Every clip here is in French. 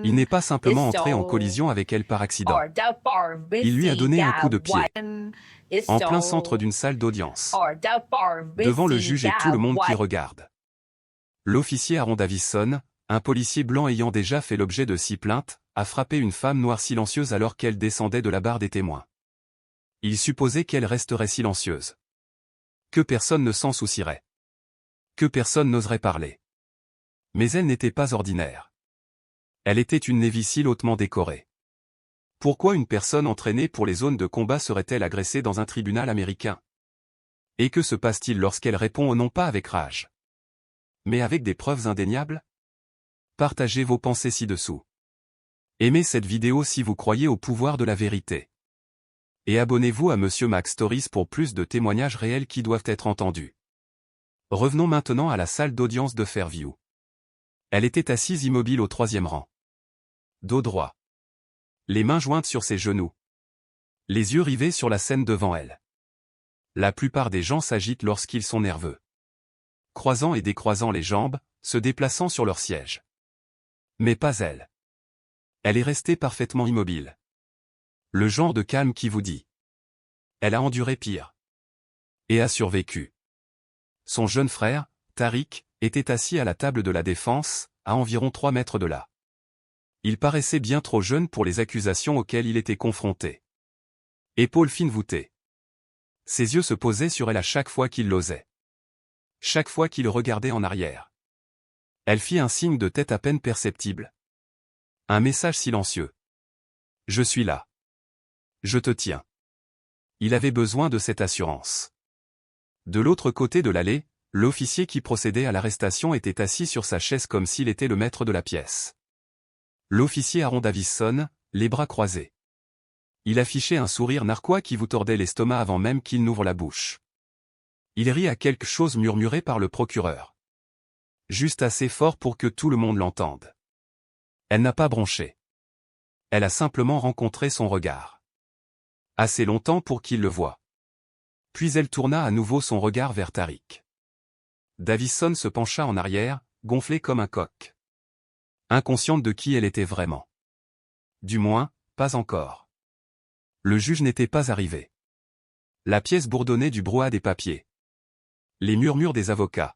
Il n'est pas simplement entré en collision avec elle par accident. Il lui a donné un coup de pied, en plein centre d'une salle d'audience, devant le juge et tout le monde qui regarde. L'officier Aaron Davison, un policier blanc ayant déjà fait l'objet de 6 plaintes, a frappé une femme noire silencieuse alors qu'elle descendait de la barre des témoins. Il supposait qu'elle resterait silencieuse. Que personne ne s'en soucierait. Que personne n'oserait parler. Mais elle n'était pas ordinaire. Elle était une Navy SEAL hautement décorée. Pourquoi une personne entraînée pour les zones de combat serait-elle agressée dans un tribunal américain? Et que se passe-t-il lorsqu'elle répond non pas avec rage, mais avec des preuves indéniables? Partagez vos pensées ci-dessous. Aimez cette vidéo si vous croyez au pouvoir de la vérité. Et abonnez-vous à Monsieur Max Stories pour plus de témoignages réels qui doivent être entendus. Revenons maintenant à la salle d'audience de Fairview. Elle était assise immobile au 3e rang. Dos droit. Les mains jointes sur ses genoux. Les yeux rivés sur la scène devant elle. La plupart des gens s'agitent lorsqu'ils sont nerveux. Croisant et décroisant les jambes, se déplaçant sur leur siège. Mais pas elle. Elle est restée parfaitement immobile. Le genre de calme qui vous dit. Elle a enduré pire. Et a survécu. Son jeune frère, Tariq, était assis à la table de la défense, à environ 3 mètres de là. Il paraissait bien trop jeune pour les accusations auxquelles il était confronté. Épaules fines voûtées. Ses yeux se posaient sur elle à chaque fois qu'il l'osait. Chaque fois qu'il regardait en arrière. Elle fit un signe de tête à peine perceptible. Un message silencieux. Je suis là. Je te tiens. Il avait besoin de cette assurance. De l'autre côté de l'allée, l'officier qui procédait à l'arrestation était assis sur sa chaise comme s'il était le maître de la pièce. L'officier Aaron Davison, les bras croisés. Il affichait un sourire narquois qui vous tordait l'estomac avant même qu'il n'ouvre la bouche. Il rit à quelque chose murmuré par le procureur. Juste assez fort pour que tout le monde l'entende. Elle n'a pas bronché. Elle a simplement rencontré son regard. Assez longtemps pour qu'il le voie. Puis elle tourna à nouveau son regard vers Tariq. Davison se pencha en arrière, gonflé comme un coq. Inconsciente de qui elle était vraiment. Du moins, pas encore. Le juge n'était pas arrivé. La pièce bourdonnait du brouhaha des papiers. Les murmures des avocats.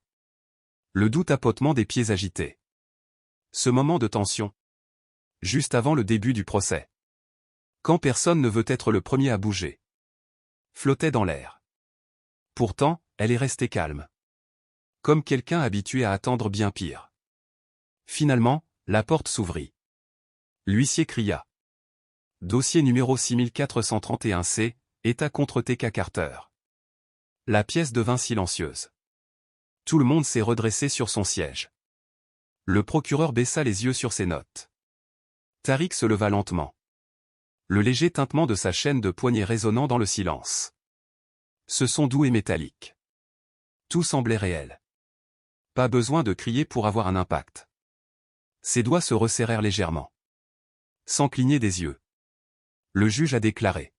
Le doux tapotement des pieds agités. Ce moment de tension. Juste avant le début du procès. Quand personne ne veut être le premier à bouger. Flottait dans l'air. Pourtant, elle est restée calme. Comme quelqu'un habitué à attendre bien pire. Finalement, la porte s'ouvrit. L'huissier cria. Dossier numéro 6431C, État contre T.K. Carter. La pièce devint silencieuse. Tout le monde s'est redressé sur son siège. Le procureur baissa les yeux sur ses notes. Tariq se leva lentement. Le léger tintement de sa chaîne de poignet résonnant dans le silence. Ce son doux et métallique. Tout semblait réel. Pas besoin de crier pour avoir un impact. Ses doigts se resserrèrent légèrement. Sans cligner des yeux. Le juge a déclaré.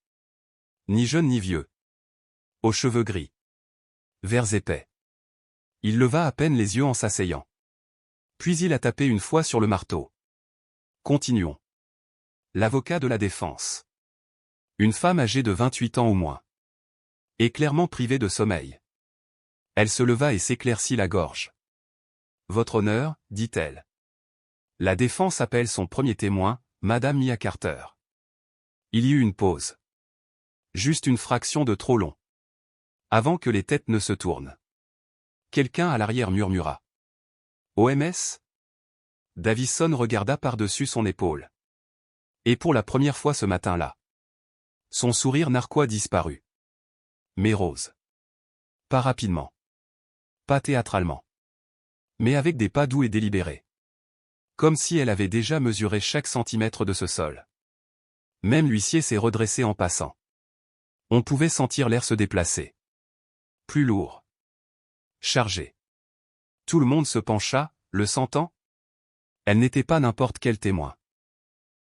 Ni jeune ni vieux. Aux cheveux gris. Verts épais. Il leva à peine les yeux en s'asseyant. Puis il a tapé une fois sur le marteau. Continuons. L'avocat de la défense. Une femme âgée de 28 ans au moins. Et clairement privée de sommeil. Elle se leva et s'éclaircit la gorge. Votre honneur, dit-elle. La défense appelle son premier témoin, Madame Mia Carter. Il y eut une pause. Juste une fraction de trop long. Avant que les têtes ne se tournent. Quelqu'un à l'arrière murmura. OMS? Davison regarda par-dessus son épaule. Et pour la première fois ce matin-là. Son sourire narquois disparut. Mais rose. Pas rapidement. Pas théâtralement. Mais avec des pas doux et délibérés. Comme si elle avait déjà mesuré chaque centimètre de ce sol. Même l'huissier s'est redressé en passant. On pouvait sentir l'air se déplacer. Plus lourd. Chargé. Tout le monde se pencha, le sentant. Elle n'était pas n'importe quel témoin.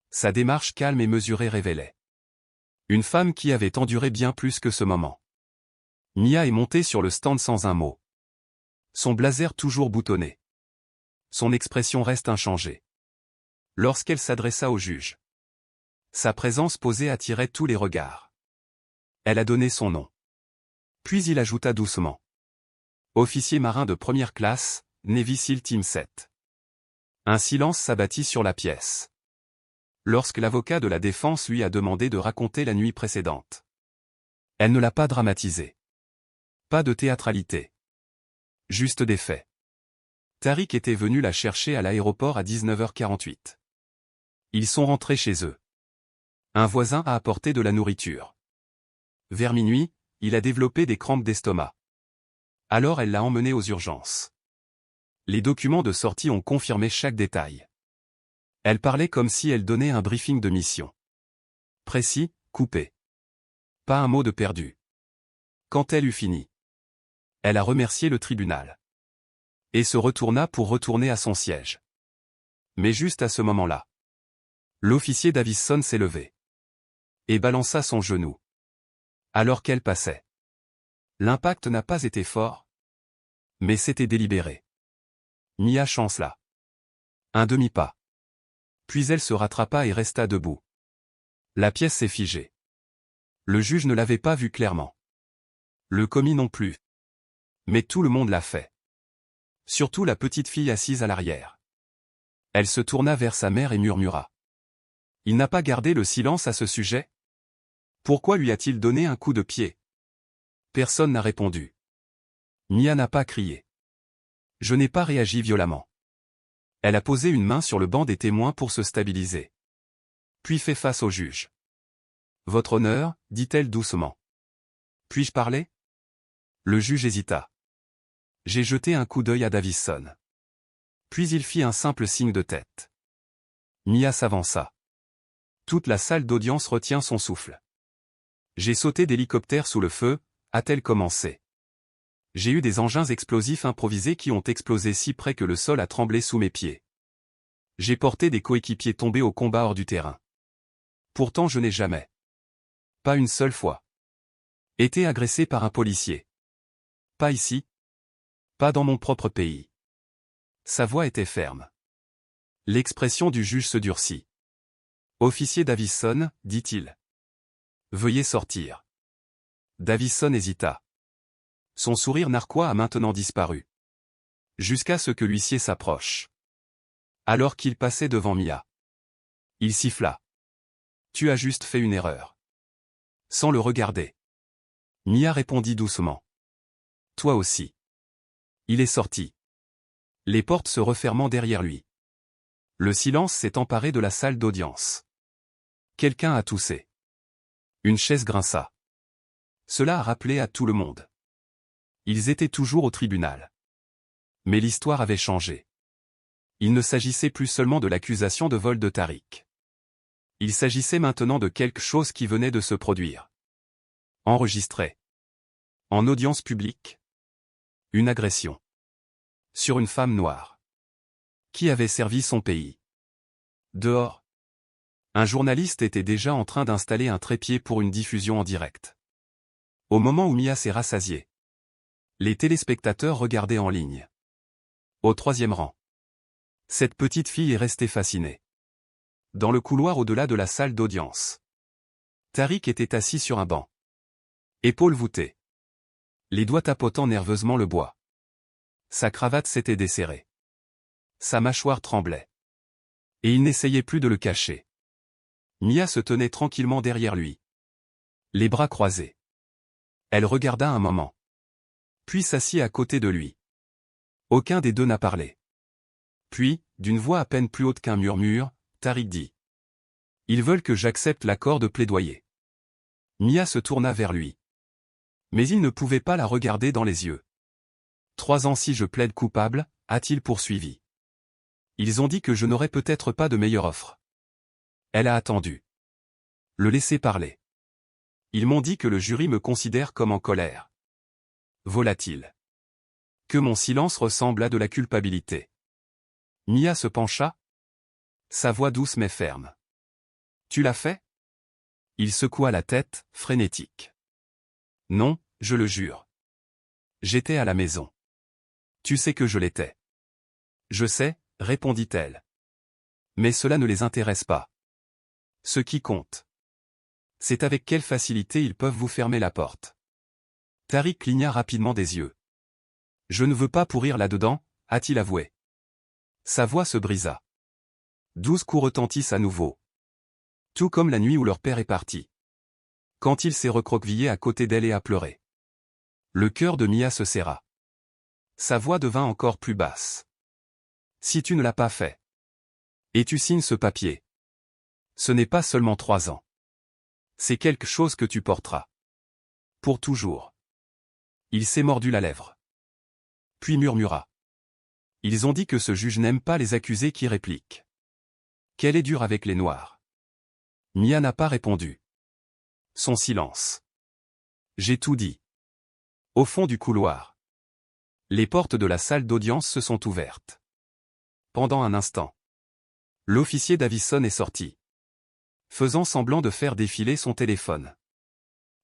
Sa démarche calme et mesurée révélait. Une femme qui avait enduré bien plus que ce moment. Mia est montée sur le stand sans un mot. Son blazer toujours boutonné. Son expression reste inchangée. lorsqu'elle s'adressa au juge. Sa présence posée attirait tous les regards. Elle a donné son nom. Puis il ajouta doucement. Officier marin de première classe, Navy SEAL Team 7. Un silence s'abattit sur la pièce. Lorsque l'avocat de la défense lui a demandé de raconter la nuit précédente. Elle ne l'a pas dramatisé. Pas de théâtralité. Juste des faits. Tariq était venu la chercher à l'aéroport à 19h48. Ils sont rentrés chez eux. Un voisin a apporté de la nourriture. Vers minuit, il a développé des crampes d'estomac. Alors elle l'a emmené aux urgences. Les documents de sortie ont confirmé chaque détail. Elle parlait comme si elle donnait un briefing de mission. Précis, coupé. Pas un mot de perdu. Quand elle eut fini, elle a remercié le tribunal. Et se retourna pour retourner à son siège. Mais juste à ce moment-là, l'officier Davison s'est levé. Et balança son genou. Alors qu'elle passait. L'impact n'a pas été fort. Mais c'était délibéré. Mia chancela. Un demi-pas. Puis elle se rattrapa et resta debout. La pièce s'est figée. Le juge ne l'avait pas vu clairement. Le commis non plus. Mais tout le monde l'a fait. Surtout la petite fille assise à l'arrière. Elle se tourna vers sa mère et murmura. Il n'a pas gardé le silence à ce sujet? Pourquoi lui a-t-il donné un coup de pied? Personne n'a répondu. Mia n'a pas crié. Je n'ai pas réagi violemment. Elle a posé une main sur le banc des témoins pour se stabiliser. Puis fait face au juge. Votre honneur, dit-elle doucement. Puis-je parler? Le juge hésita. J'ai jeté un coup d'œil à Davison. Puis il fit un simple signe de tête. Mia s'avança. Toute la salle d'audience retient son souffle. J'ai sauté d'hélicoptère sous le feu, a-t-elle commencé. J'ai eu des engins explosifs improvisés qui ont explosé si près que le sol a tremblé sous mes pieds. J'ai porté des coéquipiers tombés au combat hors du terrain. Pourtant je n'ai jamais, pas une seule fois, été agressé par un policier. Pas ici. Pas dans mon propre pays. Sa voix était ferme. L'expression du juge se durcit. Officier Davison, dit-il. Veuillez sortir. Davison hésita. Son sourire narquois a maintenant disparu. Jusqu'à ce que l'huissier s'approche. Alors qu'il passait devant Mia. Il siffla. Tu as juste fait une erreur. Sans le regarder. Mia répondit doucement. Toi aussi. Il est sorti. Les portes se refermant derrière lui. Le silence s'est emparé de la salle d'audience. Quelqu'un a toussé. Une chaise grinça. Cela a rappelé à tout le monde. Ils étaient toujours au tribunal. Mais l'histoire avait changé. Il ne s'agissait plus seulement de l'accusation de vol de Tariq. Il s'agissait maintenant de quelque chose qui venait de se produire. Enregistré. En audience publique. Une agression. Sur une femme noire. Qui avait servi son pays. Dehors. Un journaliste était déjà en train d'installer un trépied pour une diffusion en direct. Au moment où Mia s'est rassasiée. Les téléspectateurs regardaient en ligne. Au troisième rang. Cette petite fille est restée fascinée. Dans le couloir au-delà de la salle d'audience. Tariq était assis sur un banc. Épaules voûtées. Les doigts tapotant nerveusement le bois. Sa cravate s'était desserrée. Sa mâchoire tremblait. Et il n'essayait plus de le cacher. Mia se tenait tranquillement derrière lui. Les bras croisés. Elle regarda un moment. Puis s'assit à côté de lui. Aucun des deux n'a parlé. Puis, d'une voix à peine plus haute qu'un murmure, Tariq dit. Ils veulent que j'accepte l'accord de plaidoyer. Mia se tourna vers lui. Mais il ne pouvait pas la regarder dans les yeux. 3 ans si je plaide coupable, a-t-il poursuivi. Ils ont dit que je n'aurais peut-être pas de meilleure offre. Elle a attendu. Le laisser parler. Ils m'ont dit que le jury me considère comme en colère. Volatile. Que mon silence ressemble à de la culpabilité. Mia se pencha. Sa voix douce mais ferme. Tu l'as fait? Il secoua la tête, frénétique. Non, je le jure. J'étais à la maison. Tu sais que je l'étais. Je sais, répondit-elle. Mais cela ne les intéresse pas. Ce qui compte, c'est avec quelle facilité ils peuvent vous fermer la porte. Tariq cligna rapidement des yeux. « Je ne veux pas pourrir là-dedans », a-t-il avoué. Sa voix se brisa. 12 coups retentissent à nouveau. Tout comme la nuit où leur père est parti. Quand il s'est recroquevillé à côté d'elle et a pleuré. Le cœur de Mia se serra. Sa voix devint encore plus basse. « Si tu ne l'as pas fait. Et tu signes ce papier. Ce n'est pas seulement 3 ans. C'est quelque chose que tu porteras. Pour toujours. » Il s'est mordu la lèvre. Puis murmura. « Ils ont dit que ce juge n'aime pas les accusés qui répliquent. Qu'elle est dure avec les Noirs. » Mia n'a pas répondu. Son silence. J'ai tout dit. Au fond du couloir. Les portes de la salle d'audience se sont ouvertes. Pendant un instant. L'officier Davison est sorti. Faisant semblant de faire défiler son téléphone.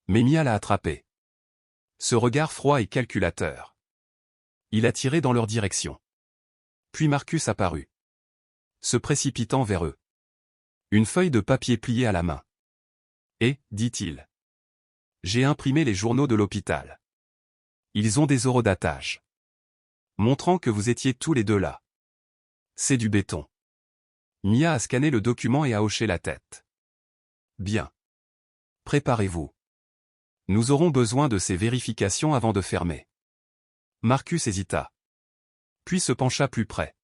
Mais Mia l'a attrapé. Ce regard froid et calculateur. Il a tiré dans leur direction. Puis Marcus apparut. Se précipitant vers eux. Une feuille de papier pliée à la main. Et, dit-il. J'ai imprimé les journaux de l'hôpital. Ils ont des horodatage. Montrant que vous étiez tous les deux là. C'est du béton. Mia a scanné le document et a hoché la tête. Bien. Préparez-vous. Nous aurons besoin de ces vérifications avant de fermer. Marcus hésita. Puis se pencha plus près.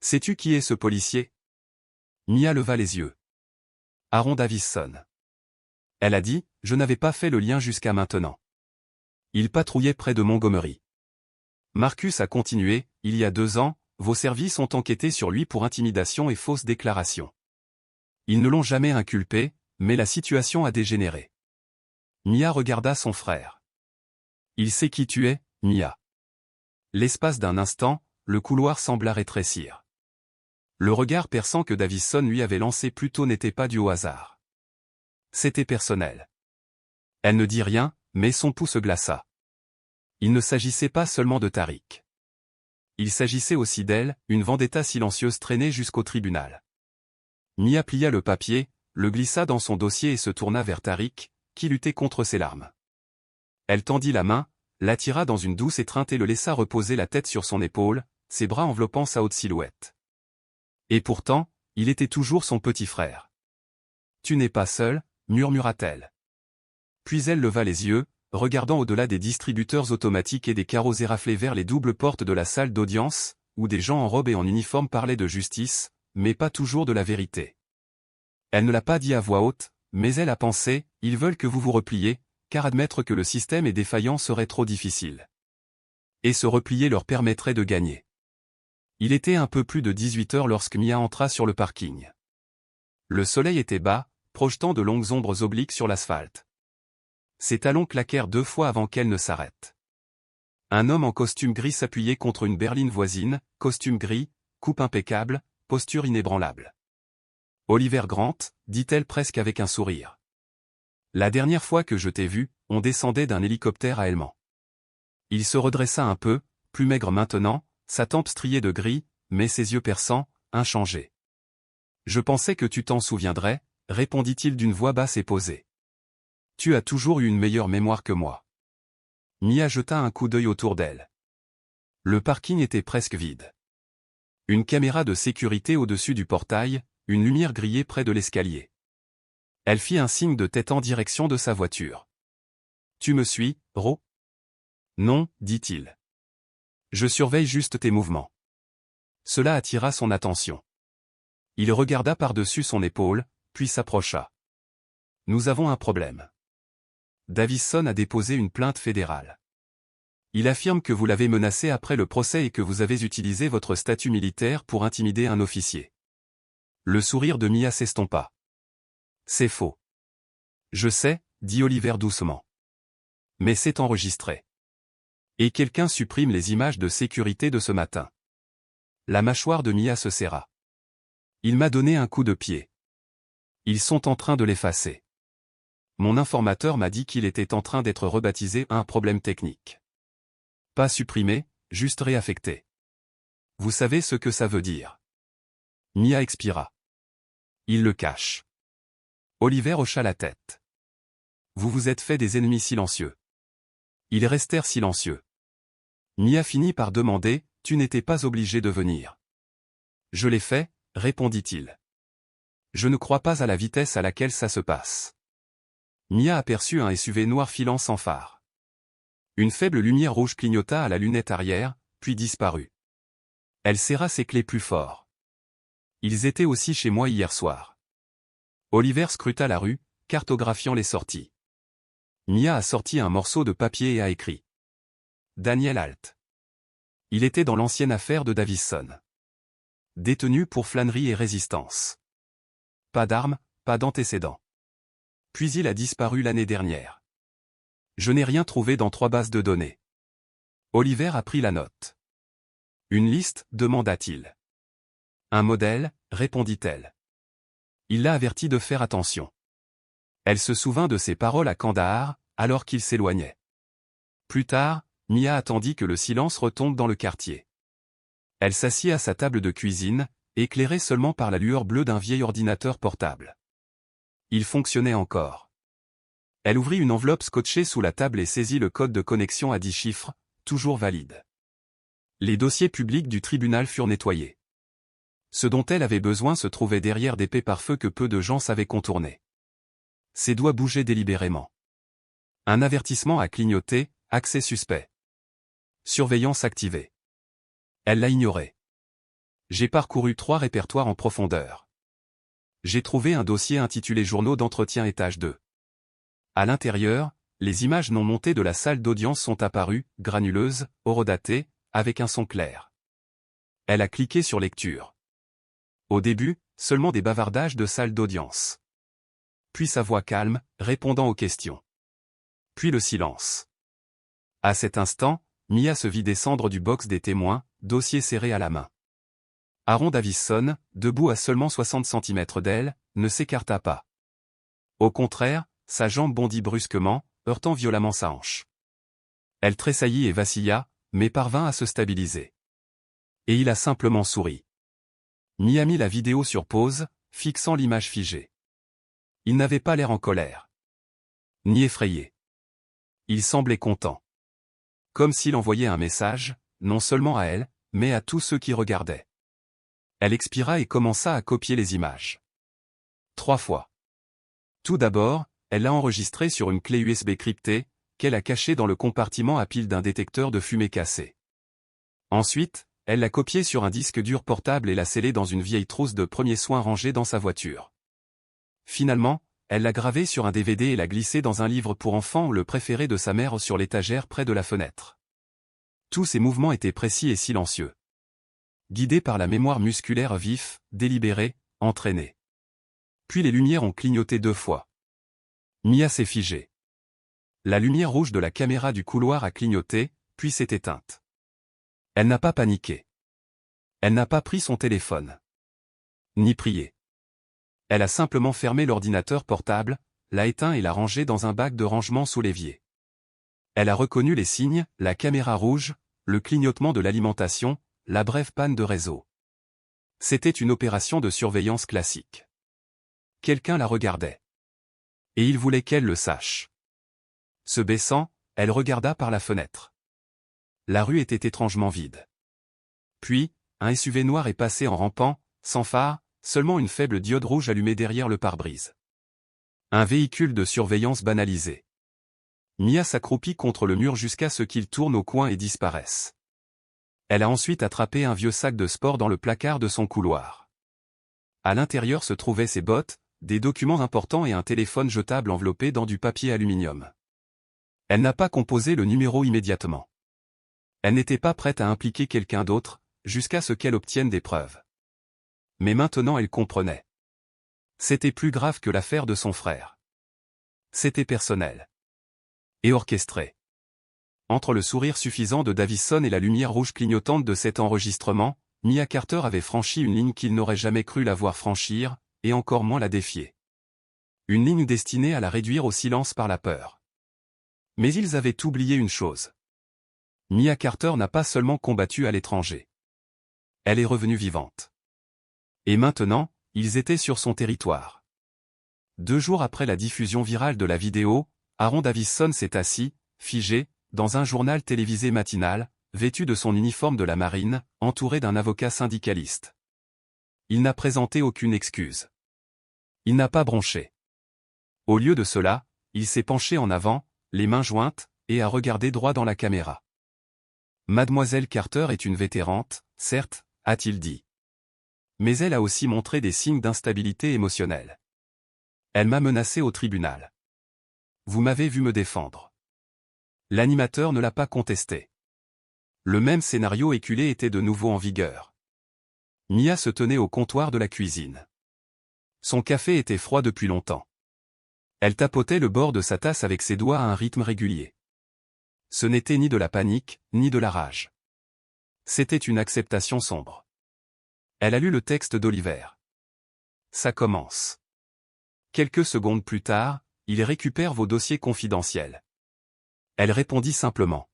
Sais-tu qui est ce policier? Mia leva les yeux. Aaron Davison. Elle a dit, je n'avais pas fait le lien jusqu'à maintenant. Il patrouillait près de Montgomery. Marcus a continué, il y a 2 ans, vos services ont enquêté sur lui pour intimidation et fausse déclaration. Ils ne l'ont jamais inculpé, mais la situation a dégénéré. Mia regarda son frère. Il sait qui tu es, Mia. L'espace d'un instant, le couloir sembla rétrécir. Le regard perçant que Davison lui avait lancé plus tôt n'était pas dû au hasard. C'était personnel. Elle ne dit rien, mais son pouls se glaça. Il ne s'agissait pas seulement de Tariq. Il s'agissait aussi d'elle, une vendetta silencieuse traînée jusqu'au tribunal. Mia plia le papier, le glissa dans son dossier et se tourna vers Tariq, qui luttait contre ses larmes. Elle tendit la main, l'attira dans une douce étreinte et le laissa reposer la tête sur son épaule, ses bras enveloppant sa haute silhouette. Et pourtant, il était toujours son petit frère. « Tu n'es pas seul », murmura-t-elle. Puis elle leva les yeux, regardant au-delà des distributeurs automatiques et des carreaux éraflés vers les doubles portes de la salle d'audience, où des gens en robe et en uniforme parlaient de justice, mais pas toujours de la vérité. Elle ne l'a pas dit à voix haute, mais elle a pensé, ils veulent que vous vous repliez, car admettre que le système est défaillant serait trop difficile. Et se replier leur permettrait de gagner. Il était un peu plus de 18 heures lorsque Mia entra sur le parking. Le soleil était bas, projetant de longues ombres obliques sur l'asphalte. Ses talons claquèrent 2 fois avant qu'elle ne s'arrête. Un homme en costume gris s'appuyait contre une berline voisine, costume gris, coupe impeccable, posture inébranlable. « Oliver Grant », dit-elle presque avec un sourire. « La dernière fois que je t'ai vu, on descendait d'un hélicoptère à Helmand. » Il se redressa un peu, plus maigre maintenant, sa tempe striée de gris, mais ses yeux perçants, inchangés. « Je pensais que tu t'en souviendrais, » répondit-il d'une voix basse et posée. « Tu as toujours eu une meilleure mémoire que moi. » Mia jeta un coup d'œil autour d'elle. Le parking était presque vide. Une caméra de sécurité au-dessus du portail, une lumière grillée près de l'escalier. Elle fit un signe de tête en direction de sa voiture. « Tu me suis, Ro ?»« Non, dit-il. Je surveille juste tes mouvements. » Cela attira son attention. Il regarda par-dessus son épaule, puis s'approcha. « Nous avons un problème. Davison a déposé une plainte fédérale. Il affirme que vous l'avez menacé après le procès et que vous avez utilisé votre statut militaire pour intimider un officier. » Le sourire de Mia s'estompa. « C'est faux. »« Je sais, » dit Oliver doucement. « Mais c'est enregistré. Et quelqu'un supprime les images de sécurité de ce matin. » La mâchoire de Mia se serra. « Il m'a donné un coup de pied. Ils sont en train de l'effacer. Mon informateur m'a dit qu'il était en train d'être rebaptisé un problème technique. Pas supprimé, juste réaffecté. Vous savez ce que ça veut dire. Mia expira. Il le cache. Oliver hocha la tête. Vous vous êtes fait des ennemis silencieux. Ils restèrent silencieux. Mia finit par demander, tu n'étais pas obligé de venir. Je l'ai fait, répondit-il. Je ne crois pas à la vitesse à laquelle ça se passe. Mia aperçut un SUV noir filant sans phare. Une faible lumière rouge clignota à la lunette arrière, puis disparut. Elle serra ses clés plus fort. Ils étaient aussi chez moi hier soir. Oliver scruta la rue, cartographiant les sorties. Mia a sorti un morceau de papier et a écrit. Daniel Alt. Il était dans l'ancienne affaire de Davison. Détenu pour flânerie et résistance. Pas d'armes, pas d'antécédents. Puis il a disparu l'année dernière. Je n'ai rien trouvé dans 3 bases de données. Oliver a pris la note. Une liste, demanda-t-il. Un modèle, répondit-elle. Il l'a averti de faire attention. Elle se souvint de ses paroles à Kandahar, alors qu'il s'éloignait. Plus tard, Mia attendit que le silence retombe dans le quartier. Elle s'assit à sa table de cuisine, éclairée seulement par la lueur bleue d'un vieil ordinateur portable. Il fonctionnait encore. Elle ouvrit une enveloppe scotchée sous la table et saisit le code de connexion à 10 chiffres, toujours valide. Les dossiers publics du tribunal furent nettoyés. Ce dont elle avait besoin se trouvait derrière d'épais pare-feu que peu de gens savaient contourner. Ses doigts bougeaient délibérément. Un avertissement a clignoté, accès suspect. Surveillance activée. Elle l'a ignoré. J'ai parcouru 3 répertoires en profondeur. J'ai trouvé un dossier intitulé Journaux d'entretien étage 2. À l'intérieur, les images non montées de la salle d'audience sont apparues, granuleuses, horodatées, avec un son clair. Elle a cliqué sur lecture. Au début, seulement des bavardages de salle d'audience. Puis sa voix calme, répondant aux questions. Puis le silence. À cet instant, Mia se vit descendre du box des témoins, dossier serré à la main. Aaron Davison, debout à seulement 60 cm d'elle, ne s'écarta pas. Au contraire, sa jambe bondit brusquement, heurtant violemment sa hanche. Elle tressaillit et vacilla, mais parvint à se stabiliser. Et il a simplement souri. Mia mit la vidéo sur pause, fixant l'image figée. Il n'avait pas l'air en colère. Ni effrayé. Il semblait content. Comme s'il envoyait un message, non seulement à elle, mais à tous ceux qui regardaient. Elle expira et commença à copier les images. 3 fois. Tout d'abord, elle l'a enregistré sur une clé USB cryptée, qu'elle a cachée dans le compartiment à pile d'un détecteur de fumée cassé. Ensuite, elle l'a copié sur un disque dur portable et l'a scellé dans une vieille trousse de premiers soins rangée dans sa voiture. Finalement, elle l'a gravé sur un DVD et l'a glissé dans un livre pour enfants, le préféré de sa mère, sur l'étagère près de la fenêtre. Tous ses mouvements étaient précis et silencieux. Guidés par la mémoire musculaire vif, délibéré, entraîné. Puis les lumières ont clignoté 2 fois. Mia s'est figée. La lumière rouge de la caméra du couloir a clignoté, puis s'est éteinte. Elle n'a pas paniqué. Elle n'a pas pris son téléphone. Ni prié. Elle a simplement fermé l'ordinateur portable, l'a éteint et l'a rangé dans un bac de rangement sous l'évier. Elle a reconnu les signes, la caméra rouge, le clignotement de l'alimentation, la brève panne de réseau. C'était une opération de surveillance classique. Quelqu'un la regardait. Et il voulait qu'elle le sache. Se baissant, elle regarda par la fenêtre. La rue était étrangement vide. Puis, un SUV noir est passé en rampant, sans phare, seulement une faible diode rouge allumée derrière le pare-brise. Un véhicule de surveillance banalisé. Mia s'accroupit contre le mur jusqu'à ce qu'il tourne au coin et disparaisse. Elle a ensuite attrapé un vieux sac de sport dans le placard de son couloir. À l'intérieur se trouvaient ses bottes, des documents importants et un téléphone jetable enveloppé dans du papier aluminium. Elle n'a pas composé le numéro immédiatement. Elle n'était pas prête à impliquer quelqu'un d'autre, jusqu'à ce qu'elle obtienne des preuves. Mais maintenant elle comprenait. C'était plus grave que l'affaire de son frère. C'était personnel. Et orchestré. Entre le sourire suffisant de Davison et la lumière rouge clignotante de cet enregistrement, Mia Carter avait franchi une ligne qu'il n'aurait jamais cru la voir franchir, et encore moins la défier. Une ligne destinée à la réduire au silence par la peur. Mais ils avaient oublié une chose. Mia Carter n'a pas seulement combattu à l'étranger. Elle est revenue vivante. Et maintenant, ils étaient sur son territoire. 2 jours après la diffusion virale de la vidéo, Aaron Davison s'est assis, figé, dans un journal télévisé matinal, vêtu de son uniforme de la marine, entouré d'un avocat syndicaliste. Il n'a présenté aucune excuse. Il n'a pas bronché. Au lieu de cela, il s'est penché en avant, les mains jointes, et a regardé droit dans la caméra. Mademoiselle Carter est une vétérante, certes, a-t-il dit. Mais elle a aussi montré des signes d'instabilité émotionnelle. Elle m'a menacé au tribunal. Vous m'avez vu me défendre. L'animateur ne l'a pas contesté. Le même scénario éculé était de nouveau en vigueur. Mia se tenait au comptoir de la cuisine. Son café était froid depuis longtemps. Elle tapotait le bord de sa tasse avec ses doigts à un rythme régulier. Ce n'était ni de la panique, ni de la rage. C'était une acceptation sombre. Elle a lu le texte d'Oliver. Ça commence. Quelques secondes plus tard, il récupère vos dossiers confidentiels. Elle répondit simplement.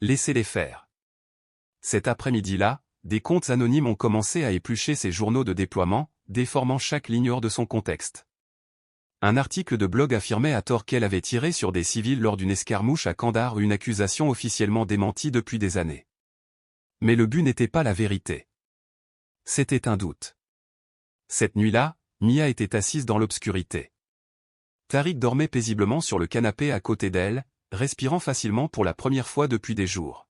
Laissez-les faire. Cet après-midi-là, des comptes anonymes ont commencé à éplucher ses journaux de déploiement, déformant chaque ligne hors de son contexte. Un article de blog affirmait à tort qu'elle avait tiré sur des civils lors d'une escarmouche à Kandahar, une accusation officiellement démentie depuis des années. Mais le but n'était pas la vérité. C'était un doute. Cette nuit-là, Mia était assise dans l'obscurité. Tariq dormait paisiblement sur le canapé à côté d'elle, respirant facilement pour la première fois depuis des jours.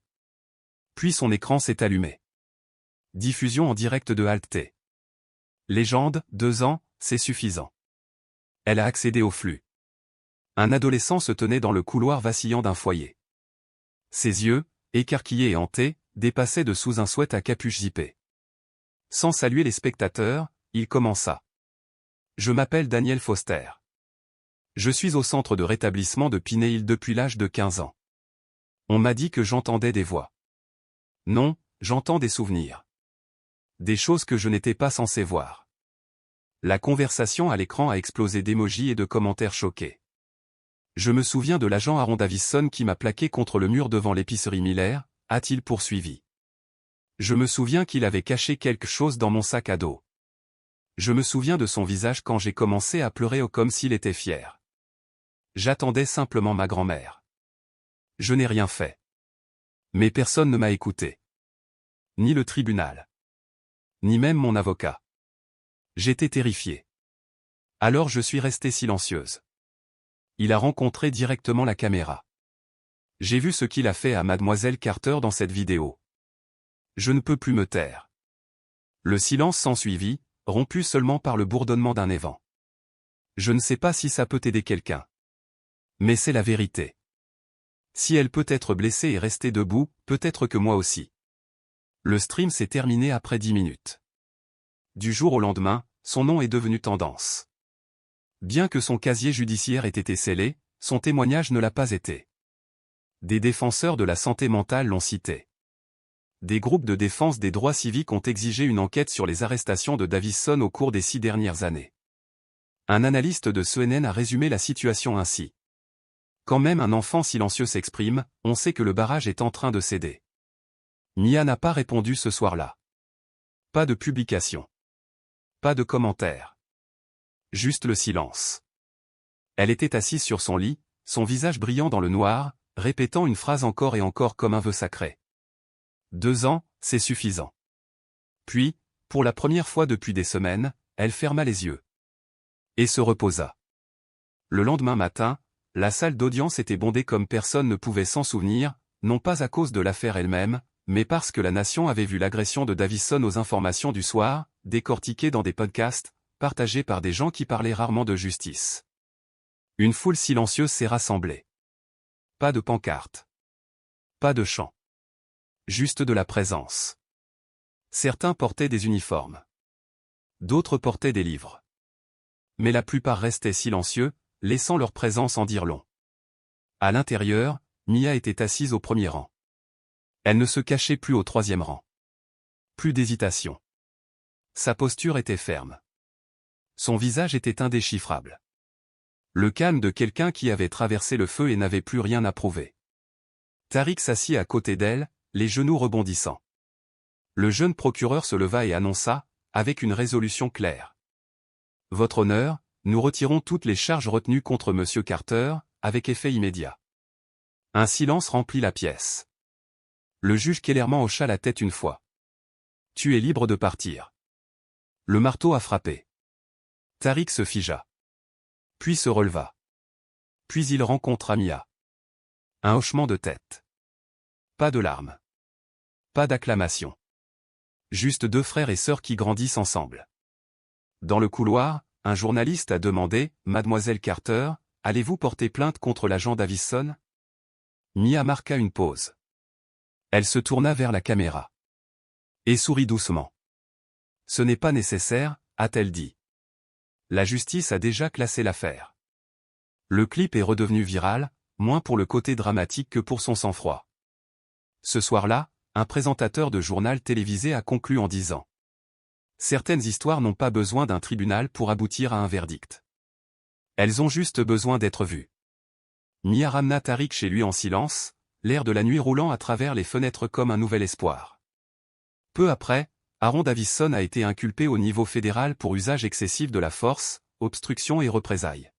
Puis son écran s'est allumé. Diffusion en direct de Alt. Légende, 2 ans, c'est suffisant. Elle a accédé au flux. Un adolescent se tenait dans le couloir vacillant d'un foyer. Ses yeux, écarquillés et hantés, dépassaient de sous un sweat à capuche zippée. Sans saluer les spectateurs, il commença. Je m'appelle Daniel Foster. Je suis au centre de rétablissement de Piney Hill depuis l'âge de 15 ans. On m'a dit que j'entendais des voix. Non, j'entends des souvenirs. Des choses que je n'étais pas censé voir. La conversation à l'écran a explosé d'émojis et de commentaires choqués. Je me souviens de l'agent Aaron Davison qui m'a plaqué contre le mur devant l'épicerie Miller, a-t-il poursuivi. Je me souviens qu'il avait caché quelque chose dans mon sac à dos. Je me souviens de son visage quand j'ai commencé à pleurer comme s'il était fier. J'attendais simplement ma grand-mère. Je n'ai rien fait. Mais personne ne m'a écouté. Ni le tribunal. Ni même mon avocat. J'étais terrifié. Alors je suis restée silencieuse. Il a rencontré directement la caméra. J'ai vu ce qu'il a fait à Mademoiselle Carter dans cette vidéo. Je ne peux plus me taire. Le silence s'ensuivit, rompu seulement par le bourdonnement d'un évent. Je ne sais pas si ça peut aider quelqu'un. Mais c'est la vérité. Si elle peut être blessée et rester debout, peut-être que moi aussi. Le stream s'est terminé après 10 minutes. Du jour au lendemain, son nom est devenu tendance. Bien que son casier judiciaire ait été scellé, son témoignage ne l'a pas été. Des défenseurs de la santé mentale l'ont cité. Des groupes de défense des droits civiques ont exigé une enquête sur les arrestations de Davison au cours des 6 dernières années. Un analyste de CNN a résumé la situation ainsi. Quand même un enfant silencieux s'exprime, on sait que le barrage est en train de céder. Mia n'a pas répondu ce soir-là. Pas de publication. Pas de commentaires. Juste le silence. Elle était assise sur son lit, son visage brillant dans le noir, répétant une phrase encore et encore comme un vœu sacré. 2 ans, c'est suffisant. Puis, pour la première fois depuis des semaines, elle ferma les yeux. Et se reposa. Le lendemain matin, la salle d'audience était bondée comme personne ne pouvait s'en souvenir, non pas à cause de l'affaire elle-même, mais parce que la nation avait vu l'agression de Davison aux informations du soir, décortiquée dans des podcasts, partagés par des gens qui parlaient rarement de justice. Une foule silencieuse s'est rassemblée. Pas de pancarte. Pas de chant. Juste de la présence. Certains portaient des uniformes. D'autres portaient des livres. Mais la plupart restaient silencieux, laissant leur présence en dire long. À l'intérieur, Mia était assise au premier rang. Elle ne se cachait plus au 3e rang. Plus d'hésitation. Sa posture était ferme. Son visage était indéchiffrable. Le calme de quelqu'un qui avait traversé le feu et n'avait plus rien à prouver. Tariq s'assit à côté d'elle, les genoux rebondissants. Le jeune procureur se leva et annonça, avec une résolution claire. Votre honneur, nous retirons toutes les charges retenues contre Monsieur Carter, avec effet immédiat. Un silence remplit la pièce. Le juge Kellerman hocha la tête une fois. Tu es libre de partir. Le marteau a frappé. Tariq se figea. Puis se releva. Puis il rencontra Mia. Un hochement de tête. Pas de larmes. Pas d'acclamation. Juste deux frères et sœurs qui grandissent ensemble. Dans le couloir, un journaliste a demandé, « Mademoiselle Carter, allez-vous porter plainte contre l'agent Davison ?» Mia marqua une pause. Elle se tourna vers la caméra. Et sourit doucement. « Ce n'est pas nécessaire, a-t-elle dit. La justice a déjà classé l'affaire. » Le clip est redevenu viral, moins pour le côté dramatique que pour son sang-froid. Ce soir-là, un présentateur de journal télévisé a conclu en disant « Certaines histoires n'ont pas besoin d'un tribunal pour aboutir à un verdict. Elles ont juste besoin d'être vues. » Mia ramena Tariq chez lui en silence, l'air de la nuit roulant à travers les fenêtres comme un nouvel espoir. Peu après, Aaron Davison a été inculpé au niveau fédéral pour usage excessif de la force, obstruction et représailles.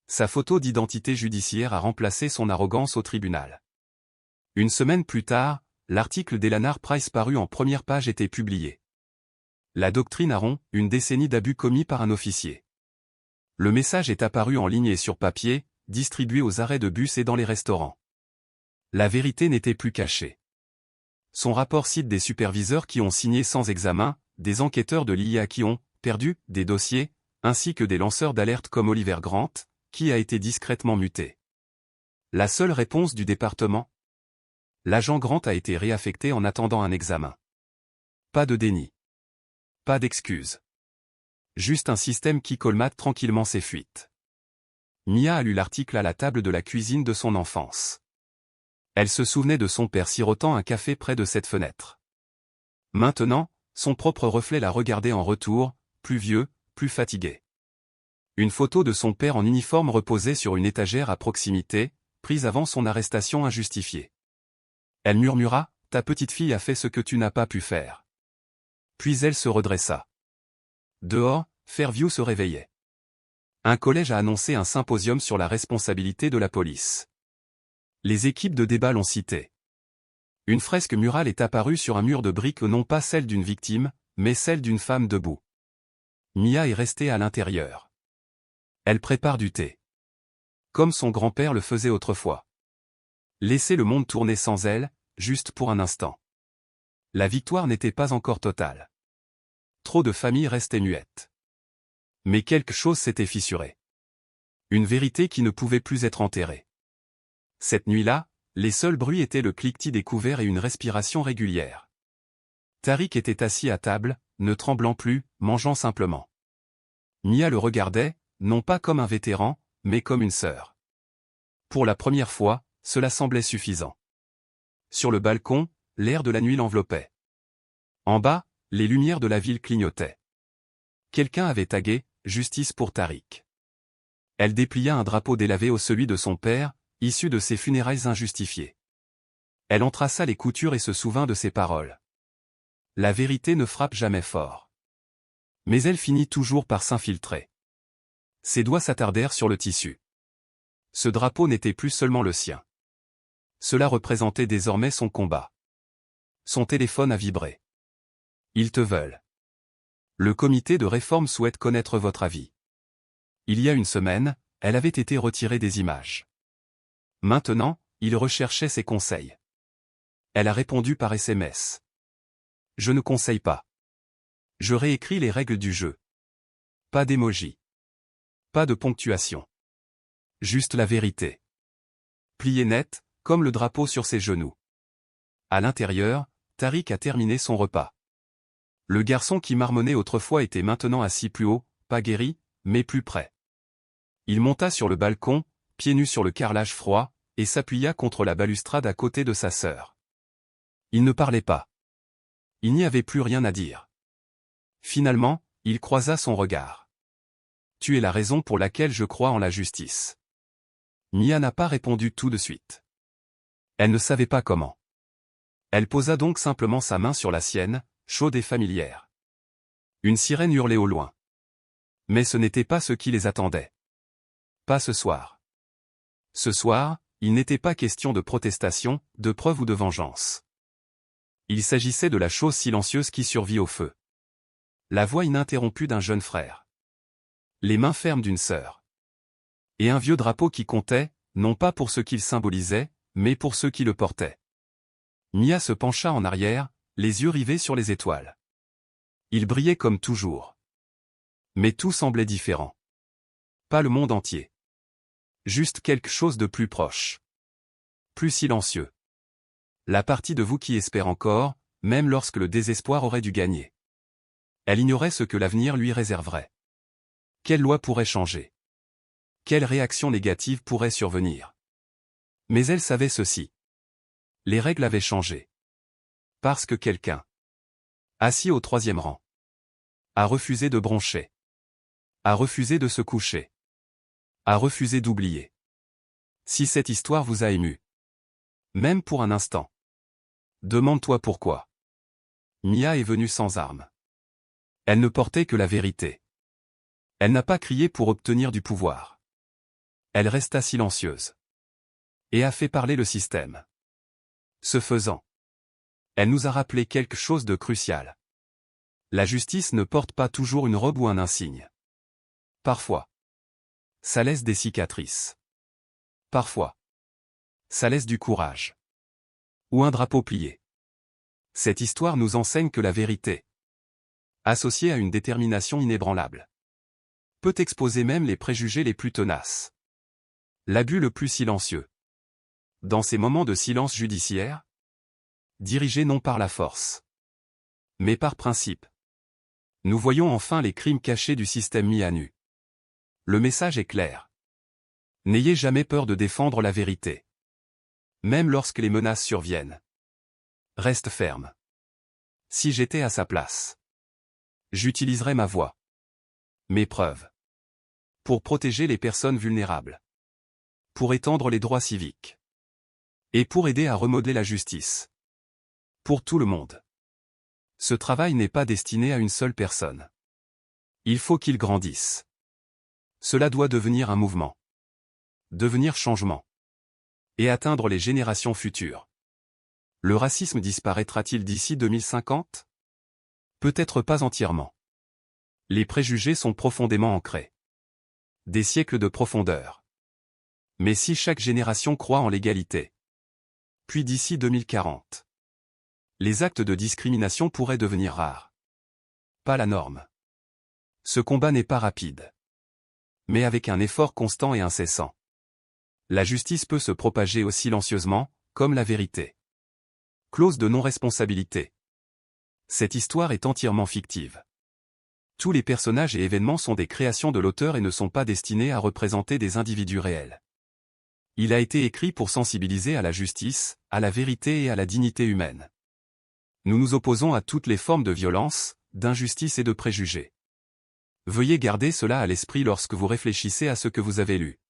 Sa photo d'identité judiciaire a remplacé son arrogance au tribunal. Une semaine plus tard, l'article d'Eleanor Price paru en première page était publié. La doctrine Aaron, une décennie d'abus commis par un officier. Le message est apparu en ligne et sur papier, distribué aux arrêts de bus et dans les restaurants. La vérité n'était plus cachée. Son rapport cite des superviseurs qui ont signé sans examen, des enquêteurs de l'IA qui ont perdu des dossiers, ainsi que des lanceurs d'alerte comme Oliver Grant, qui a été discrètement muté. La seule réponse du département ? L'agent Grant a été réaffecté en attendant un examen. Pas de déni. Pas d'excuses. Juste un système qui colmate tranquillement ses fuites. Mia a lu l'article à la table de la cuisine de son enfance. Elle se souvenait de son père sirotant un café près de cette fenêtre. Maintenant, son propre reflet la regardait en retour, plus vieux, plus fatigué. Une photo de son père en uniforme reposait sur une étagère à proximité, prise avant son arrestation injustifiée. Elle murmura, « Ta petite fille a fait ce que tu n'as pas pu faire. » Puis elle se redressa. Dehors, Fairview se réveillait. Un collège a annoncé un symposium sur la responsabilité de la police. Les équipes de débat l'ont cité. Une fresque murale est apparue sur un mur de briques, non pas celle d'une victime, mais celle d'une femme debout. Mia est restée à l'intérieur. Elle prépare du thé. Comme son grand-père le faisait autrefois. Laisser le monde tourner sans elle, juste pour un instant. La victoire n'était pas encore totale. Trop de familles restaient muettes. Mais quelque chose s'était fissuré. Une vérité qui ne pouvait plus être enterrée. Cette nuit-là, les seuls bruits étaient le cliquetis des couverts et une respiration régulière. Tariq était assis à table, ne tremblant plus, mangeant simplement. Mia le regardait, non pas comme un vétéran, mais comme une sœur. Pour la première fois, cela semblait suffisant. Sur le balcon, l'air de la nuit l'enveloppait. En bas, les lumières de la ville clignotaient. Quelqu'un avait tagué « Justice pour Tariq ». Elle déplia un drapeau délavé au celui de son père, issu de ses funérailles injustifiées. Elle en traça les coutures et se souvint de ses paroles. La vérité ne frappe jamais fort. Mais elle finit toujours par s'infiltrer. Ses doigts s'attardèrent sur le tissu. Ce drapeau n'était plus seulement le sien. Cela représentait désormais son combat. Son téléphone a vibré. Ils te veulent. Le comité de réforme souhaite connaître votre avis. Il y a une semaine, elle avait été retirée des images. Maintenant, il recherchait ses conseils. Elle a répondu par SMS. Je ne conseille pas. Je réécris les règles du jeu. Pas d'émoji. Pas de ponctuation. Juste la vérité. Plié net, comme le drapeau sur ses genoux. À l'intérieur, Tariq a terminé son repas. Le garçon qui marmonnait autrefois était maintenant assis plus haut, pas guéri, mais plus près. Il monta sur le balcon, pieds nus sur le carrelage froid, et s'appuya contre la balustrade à côté de sa sœur. Il ne parlait pas. Il n'y avait plus rien à dire. Finalement, il croisa son regard. Tu es la raison pour laquelle je crois en la justice. Mia n'a pas répondu tout de suite. Elle ne savait pas comment. Elle posa donc simplement sa main sur la sienne, chaude et familière. Une sirène hurlait au loin. Mais ce n'était pas ce qui les attendait. Pas ce soir. Ce soir, il n'était pas question de protestation, de preuve ou de vengeance. Il s'agissait de la chose silencieuse qui survit au feu. La voix ininterrompue d'un jeune frère. Les mains fermes d'une sœur. Et un vieux drapeau qui comptait, non pas pour ce qu'il symbolisait, mais pour ceux qui le portaient. Mia se pencha en arrière, les yeux rivés sur les étoiles. Il brillait comme toujours. Mais tout semblait différent. Pas le monde entier. Juste quelque chose de plus proche. Plus silencieux. La partie de vous qui espère encore, même lorsque le désespoir aurait dû gagner. Elle ignorait ce que l'avenir lui réserverait. Quelle loi pourrait changer? Quelle réaction négative pourrait survenir? Mais elle savait ceci. Les règles avaient changé. Parce que quelqu'un, assis au 3e rang, a refusé de broncher. A refusé de se coucher. A refusé d'oublier. Si cette histoire vous a ému, même pour un instant, demande-toi pourquoi. Mia est venue sans armes. Elle ne portait que la vérité. Elle n'a pas crié pour obtenir du pouvoir. Elle resta silencieuse. Et a fait parler le système. Ce faisant, elle nous a rappelé quelque chose de crucial. La justice ne porte pas toujours une robe ou un insigne. Parfois, ça laisse des cicatrices. Parfois, ça laisse du courage. Ou un drapeau plié. Cette histoire nous enseigne que la vérité, associée à une détermination inébranlable, peut exposer même les préjugés les plus tenaces. L'abus le plus silencieux. Dans ces moments de silence judiciaire, dirigés non par la force, mais par principe, nous voyons enfin les crimes cachés du système mis à nu. Le message est clair. N'ayez jamais peur de défendre la vérité. Même lorsque les menaces surviennent. Reste ferme. Si j'étais à sa place, j'utiliserais ma voix, mes preuves, pour protéger les personnes vulnérables, pour étendre les droits civiques, et pour aider à remodeler la justice. Pour tout le monde. Ce travail n'est pas destiné à une seule personne. Il faut qu'il grandisse. Cela doit devenir un mouvement. Devenir changement. Et atteindre les générations futures. Le racisme disparaîtra-t-il d'ici 2050? Peut-être pas entièrement. Les préjugés sont profondément ancrés. Des siècles de profondeur. Mais si chaque génération croit en l'égalité, puis d'ici 2040, les actes de discrimination pourraient devenir rares. Pas la norme. Ce combat n'est pas rapide. Mais avec un effort constant et incessant, la justice peut se propager aussi silencieusement, comme la vérité. Clause de non-responsabilité. Cette histoire est entièrement fictive. Tous les personnages et événements sont des créations de l'auteur et ne sont pas destinés à représenter des individus réels. Il a été écrit pour sensibiliser à la justice, à la vérité et à la dignité humaine. Nous nous opposons à toutes les formes de violence, d'injustice et de préjugés. Veuillez garder cela à l'esprit lorsque vous réfléchissez à ce que vous avez lu.